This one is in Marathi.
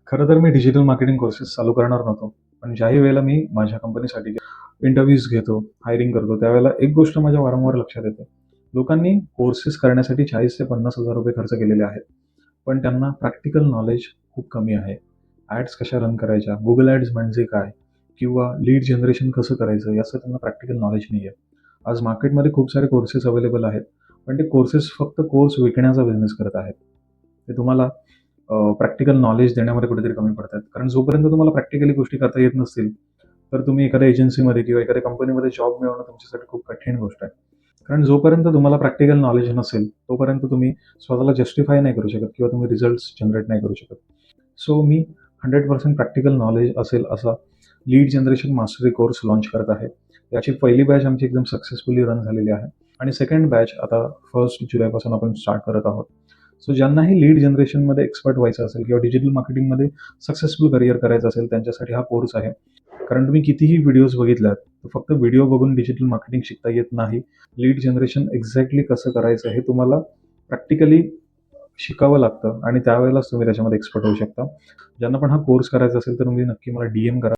खरं तर मी डिजिटल मार्केटिंग कोर्सेस चालू करणार नव्हतो. पण ज्याही वेळेला मी माझ्या कंपनीसाठी इंटरव्ह्यूज घेतो, हायरिंग करतो, त्यावेळेला एक गोष्ट माझ्या वारंवार लक्षात येते. लोकांनी कोर्सेस करण्यासाठी 40,000 ते 50,000 रुपये खर्च केलेले आहेत. पण त्यांना प्रॅक्टिकल नॉलेज खूप कमी आहे. ॲड्स कशा रन करायच्या, Google ॲड्स म्हणजे काय? किंवा लीड जनरेशन कसं करायचं, याचं त्यांना प्रॅक्टिकल नॉलेज नाही आहे. आज मार्केटमध्ये खूप सारे कोर्सेस अवेलेबल आहेत. पण ते कोर्सेस फक्त कोर्स विकण्याचा बिझनेस करत आहेत. ते तुम्हाला प्रॅक्टिकल नॉलेज देण्यामध्ये कुठेतरी कमी पडतात. कारण जोपर्यंत तुम्हाला प्रॅक्टिकली गोष्टी करता येत नसतील, तर तुम्ही एखाद्या एजन्सीमध्ये किंवा एखाद्या कंपनीमध्ये जॉब मिळवणं तुमच्यासाठी खूप कठीण गोष्ट आहे. कारण जोपर्यंत तुम्हाला प्रॅक्टिकल नॉलेज नसेल, तोपर्यंत तुम्ही स्वतःला जस्टिफाय नाही करू शकत किंवा तुम्ही रिझल्ट्स जनरेट नाही करू शकत. सो मी 100% प्रॅक्टिकल नॉलेज असेल असा lead generation mastery course launch करत आहे. याची पहिली बॅच आमची एकदम सक्सेसफुली रन झालेली आहे आणि सेकंड बॅच आता 1 जुलैपासून आपण स्टार्ट करत आहोत. सो ज्यांनाही लीड जनरेशनमध्ये एक्सपर्ट व्हायचं असेल किंवा डिजिटल मार्केटिंगमध्ये सक्सेसफुल करिअर करायचं असेल, त्यांच्यासाठी हा कोर्स आहे. कारण तुम्ही कितीही व्हिडिओज बघितल्यात, तर फक्त व्हिडिओ बघून डिजिटल मार्केटिंग शिकता येत नाही. लीड जनरेशन एक्झॅक्टली कसं करायचं हे तुम्हाला प्रॅक्टिकली शिकावं लागतं आणि त्यावेळेलाच तुम्ही त्याच्यामध्ये एक्सपर्ट होऊ शकता. ज्यांना पण हा कोर्स करायचा असेल, तर तुम्ही नक्की मला DM करा.